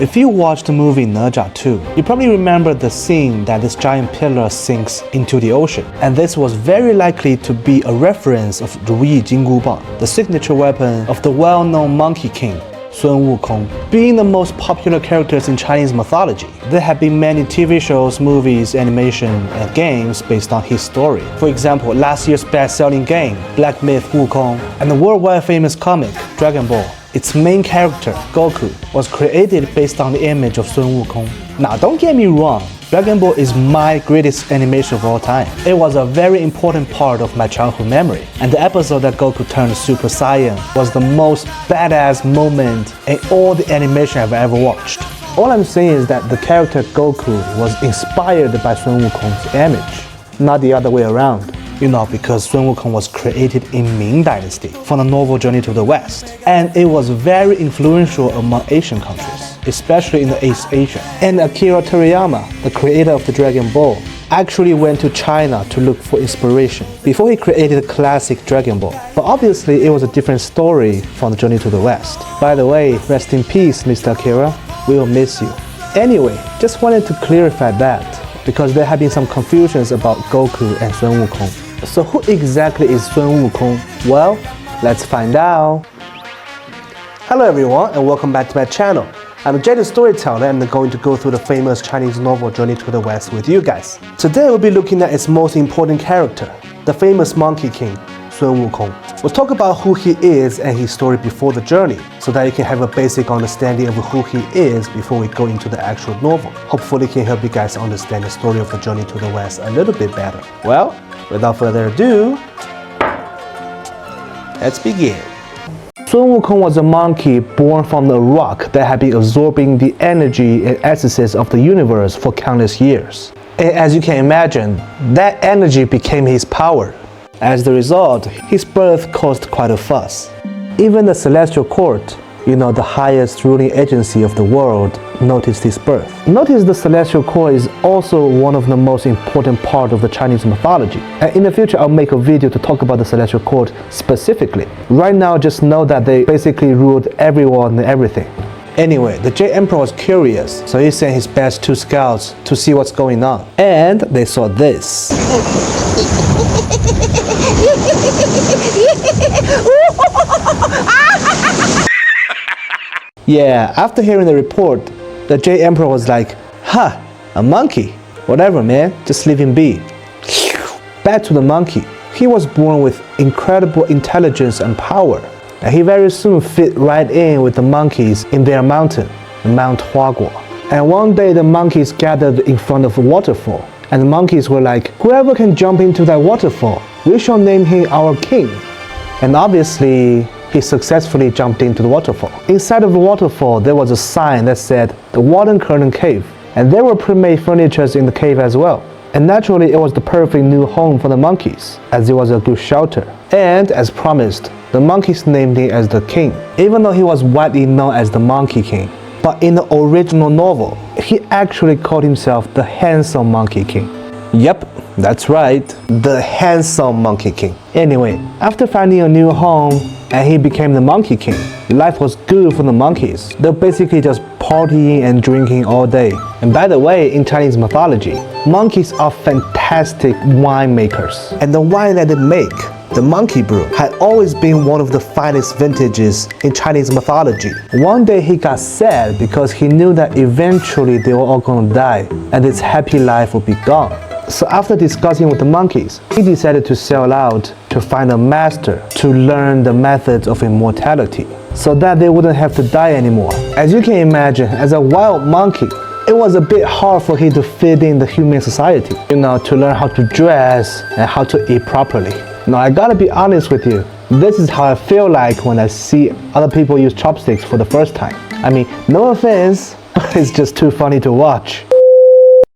If you watched the movie Naja 2, you probably remember the scene that this giant pillar sinks into the ocean. And this was very likely to be a reference of 如意金箍棒, the signature weapon of the well-known Monkey King, Sun Wukong. Being the most popular characters in Chinese mythology, there have been many TV shows, movies, animation, and games based on his story. For example, last year's best-selling game, Black Myth Wukong, and the worldwide famous comic, Dragon Ball. Its main character, Goku, was created based on the image of Sun Wukong. Now, don't get me wrong, Dragon Ball is my greatest animation of all time. It was a very important part of my childhood memory, and the episode that Goku turned Super Saiyan was the most badass moment in all the animation I've ever watched. All I'm saying is that the character Goku was inspired by Sun Wukong's image, not the other way around. Because Sun Wukong was created in Ming Dynasty from the novel Journey to the West. And it was very influential among Asian countries, especially in the East Asia. And Akira Toriyama, the creator of the Dragon Ball, actually went to China to look for inspiration before he created the classic Dragon Ball. But obviously it was a different story from the Journey to the West. By the way, rest in peace, Mr. Akira. We will miss you. Anyway, just wanted to clarify that, because there have been some confusions about Goku and Sun Wukong. So who exactly is Sun Wukong? Well, let's find out. Hello everyone, and welcome back to my channel. I'm Jay the Storyteller, and I'm going to go through the famous Chinese novel Journey to the West with you guys. Today we'll be looking at its most important character, the famous Monkey King, Sun Wukong. We'll talk about who he is and his story before the journey, so that you can have a basic understanding of who he is before we go into the actual novel. Hopefully it can help you guys understand the story of the Journey to the West a little bit better. Well, without further ado, let's begin. Sun Wukong was a monkey born from a rock that had been absorbing the energy and essences of the universe for countless years. And as you can imagine, that energy became his power. As the result, his birth caused quite a fuss. Even the celestial court, the highest ruling agency of the world, noticed his birth. Notice the celestial court is also one of the most important part of the Chinese mythology. And in the future, I'll make a video to talk about the celestial court specifically. Right now, just know that they basically ruled everyone and everything. Anyway, the Jade Emperor was curious, so he sent his best 2 scouts to see what's going on. And they saw this. Yeah, after hearing the report, the Jade Emperor was like, a monkey? Whatever, man, just leave him be. Back to the monkey. He was born with incredible intelligence and power, and he very soon fit right in with the monkeys in their mountain, Mount Huaguo. And one day the monkeys gathered in front of a waterfall, and the monkeys were like, whoever can jump into that waterfall, we shall name him our king. And obviously, he successfully jumped into the waterfall. Inside of the waterfall, there was a sign that said, the Water Curtain Cave. And there were pre-made furniture in the cave as well. And naturally, it was the perfect new home for the monkeys, as it was a good shelter. And as promised, the monkeys named him as the king, even though he was widely known as the Monkey King. But in the original novel, he actually called himself the Handsome Monkey King. Yep, that's right, the Handsome Monkey King. Anyway, after finding a new home and he became the Monkey King, life was good for the monkeys. They're basically just partying and drinking all day. And by the way, in Chinese mythology, monkeys are fantastic winemakers. And the wine that they make, the monkey brew, had always been one of the finest vintages in Chinese mythology. One day he got sad because he knew that eventually they were all gonna die and his happy life would be gone. So after discussing with the monkeys, he decided to sail out to find a master to learn the methods of immortality, so that they wouldn't have to die anymore. As you can imagine, as a wild monkey, it was a bit hard for him to fit in the human society, to learn how to dress and how to eat properly. Now I gotta be honest with you, this is how I feel like when I see other people use chopsticks for the first time. I mean, no offense, but it's just too funny to watch.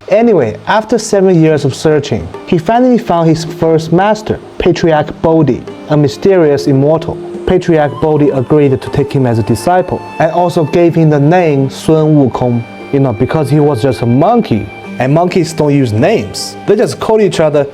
Anyway, after 7 years of searching, he finally found his first master, Patriarch Bodhi, a mysterious immortal. Patriarch Bodhi agreed to take him as a disciple, and also gave him the name Sun Wukong, because he was just a monkey, and monkeys don't use names. They just call each other,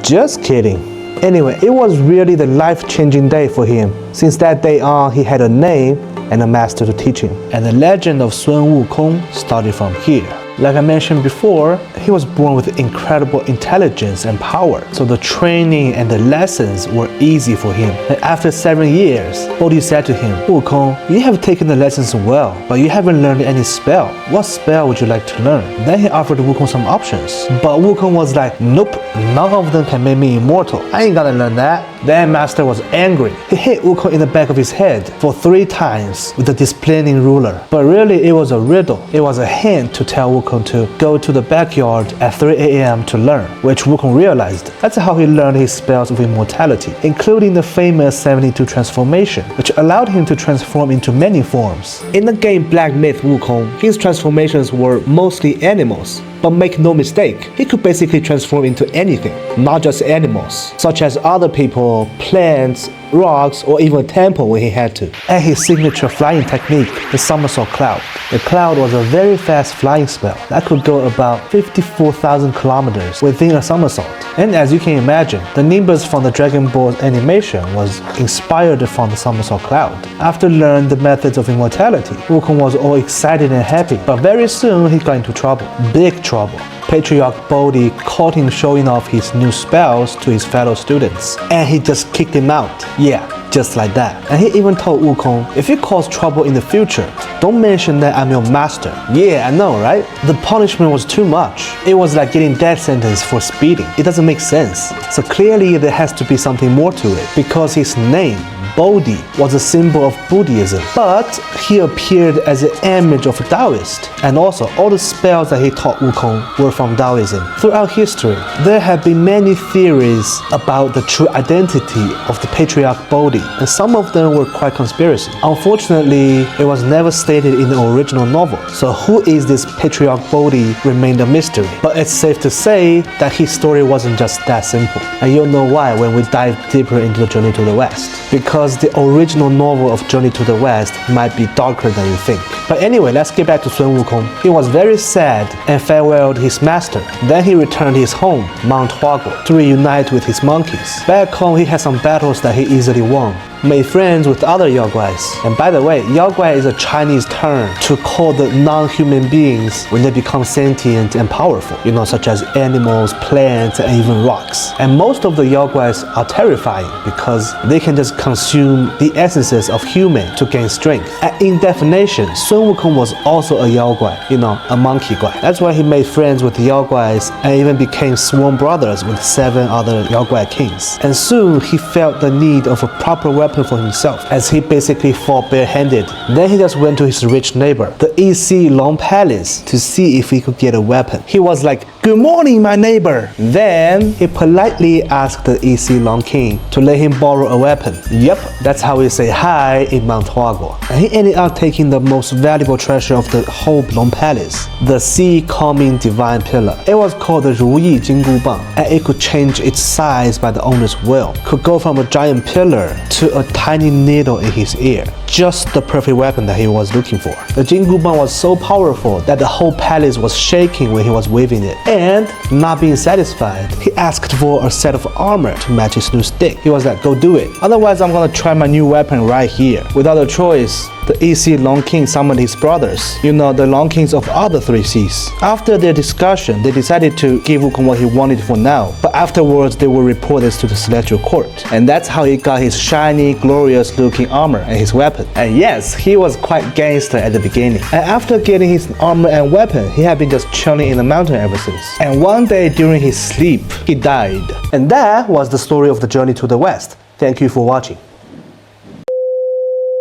Just kidding. Anyway, it was really the life-changing day for him. Since that day on, he had a name, and a master to teach him. And the legend of Sun Wukong started from here. Like I mentioned before, he was born with incredible intelligence and power, so the training and the lessons were easy for him. And after 7 years, Bodhi said to him, Wukong, you have taken the lessons well, but you haven't learned any spell. What spell would you like to learn? Then he offered Wukong some options, but Wukong was like, nope, none of them can make me immortal. I ain't gonna learn that. Then Master was angry. He hit Wukong in the back of his head for 3 times with the disciplining ruler. But really, it was a riddle. It was a hint to tell Wukong to go to the backyard at 3 a.m. to learn, which Wukong realized. That's how he learned his spells of immortality, including the famous 72 transformation, which allowed him to transform into many forms. In the game Black Myth Wukong, his transformations were mostly animals. But make no mistake, he could basically transform into anything, not just animals, such as other people, plants, rocks, or even a temple when he had to. And his signature flying technique, the somersault cloud. The cloud was a very fast flying spell that could go about 54,000 kilometers within a somersault. And as you can imagine, the Nimbus from the Dragon Ball animation was inspired from the somersault cloud. After learning the methods of immortality, Wukong was all excited and happy, but very soon he got into trouble. Big trouble. Patriarch Bodhi caught him showing off his new spells to his fellow students, and he just kicked him out. Yeah, just like that. And he even told Wukong, if you cause trouble in the future, don't mention that I'm your master. Yeah, I know, right? The punishment was too much. It was like getting death sentence for speeding. It doesn't make sense. So clearly there has to be something more to it, because his name, Bodhi, was a symbol of Buddhism, but he appeared as an image of a Taoist. And also, all the spells that he taught Wukong were from Taoism. Throughout history, there have been many theories about the true identity of the Patriarch Bodhi, and some of them were quite conspiracy. Unfortunately, it was never stated in the original novel, so who is this Patriarch Bodhi remained a mystery. But it's safe to say that his story wasn't just that simple. And you'll know why when we dive deeper into the Journey to the West. Because the original novel of Journey to the West might be darker than you think. But anyway, let's get back to Sun Wukong. He was very sad and farewelled his master. Then he returned to his home, Mount Huaguo, to reunite with his monkeys. Back home, he had some battles that he easily won. Made friends with other Yaoguais. And by the way, Yaoguai is a Chinese term to call the non-human beings when they become sentient and powerful, such as animals, plants, and even rocks. And most of the Yaoguais are terrifying because they can just consume the essences of human to gain strength. And in definition, Sun Wukong was also a Yaoguai, a monkey guy. That's why he made friends with the Yaoguais and even became sworn brothers with 7 other Yaoguai kings. And soon he felt the need of a proper weapon for himself, as he basically fought barehanded. Then he just went to his rich neighbor, the EC Long Palace, to see if he could get a weapon. He was like, "Good morning, my neighbor." Then he politely asked the EC Long King to let him borrow a weapon. Yep, that's how we say hi in Mount Huaguo. And he ended up taking the most valuable treasure of the whole Long Palace, the Sea Calming Divine Pillar. It was called the Ruyi Jinggu Bang, and it could change its size by the owner's will. Could go from a giant pillar to a tiny needle in his ear. Just the perfect weapon that he was looking for. The Jinggu Bang was so powerful that the whole palace was shaking when he was waving it. And not being satisfied, he asked for a set of armor to match his new stick. He was like, "Go do it. Otherwise, I'm gonna try my new weapon right here." Without a choice, the EC Long King summoned his brothers, the Long Kings of other 3 seas. After their discussion, they decided to give Wukong what he wanted for now, but afterwards they will report this to the Celestial Court. And that's how he got his shiny, glorious looking armor and his weapon. And yes, he was quite gangster at the beginning. And after getting his armor and weapon, he had been just chilling in the mountain ever since. And one day during his sleep, he died. And that was the story of the Journey to the West. Thank you for watching.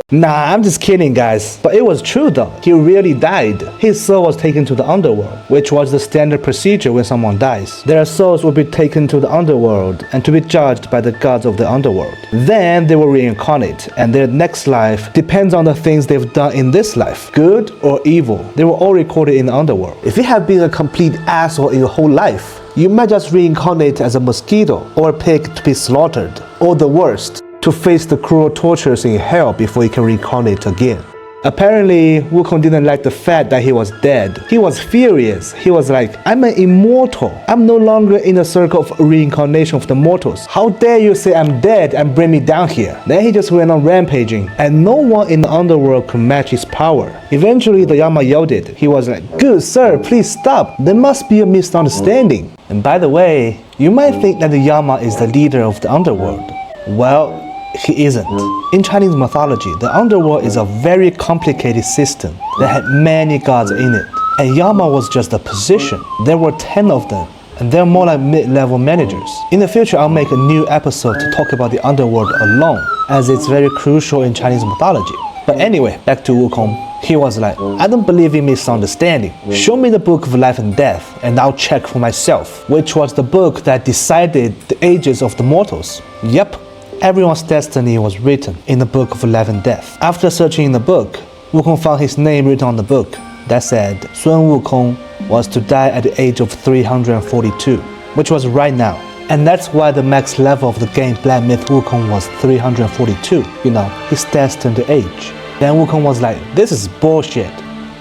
Nah, I'm just kidding, guys. But it was true though. He really died. His soul was taken to the underworld, which was the standard procedure when someone dies. Their souls would be taken to the underworld and to be judged by the gods of the underworld. Then they will reincarnate, and their next life depends on the things they've done in this life, good or evil. They were all recorded in the underworld. If you have been a complete asshole in your whole life, you might just reincarnate as a mosquito or a pig to be slaughtered, or the worst, to face the cruel tortures in hell before you can reincarnate again. Apparently, Wukong didn't like the fact that he was dead. He was furious. He was like, I'm an immortal. I'm no longer in the circle of reincarnation of the mortals. How dare you say I'm dead and bring me down here? Then he just went on rampaging, and no one in the underworld could match his power. Eventually, the Yama yelled it. He was like, good sir, please stop. There must be a misunderstanding. And by the way, you might think that the Yama is the leader of the underworld. Well, he isn't. In Chinese mythology, the underworld is a very complicated system that had many gods in it. And Yama was just a position. There were 10 of them, and they're more like mid-level managers. In the future, I'll make a new episode to talk about the underworld alone, as it's very crucial in Chinese mythology. But anyway, back to Wukong. He was like, I don't believe in misunderstanding. Show me the book of life and death, and I'll check for myself, which was the book that decided the ages of the mortals. Yep. Everyone's destiny was written in the book of life and death. After searching in the book, Wukong found his name written on the book that said Sun Wukong was to die at the age of 342, which was right now. And that's why the max level of the game Black Myth Wukong was 342, you know, his destined age. Then Wukong was like, this is bullshit.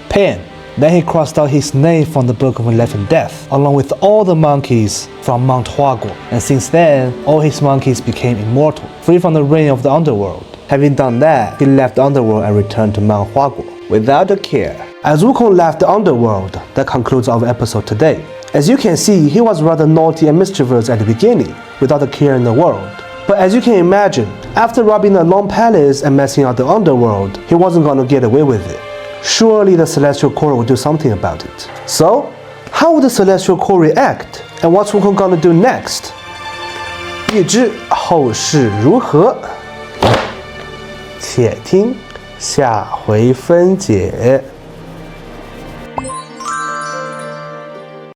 Pen. Then he crossed out his name from the Book of Life and Death, along with all the monkeys from Mount Huaguo. And since then, all his monkeys became immortal, free from the reign of the underworld. Having done that, he left the underworld and returned to Mount Huaguo, without a care. As Wukong left the underworld, that concludes our episode today. As you can see, he was rather naughty and mischievous at the beginning, without a care in the world. But as you can imagine, after robbing a long palace and messing up the underworld, he wasn't gonna get away with it. Surely the Celestial Court will do something about it. So, how will the Celestial Court react? And what's Wukong gonna do next? 欲知后事如何，且听下回分解。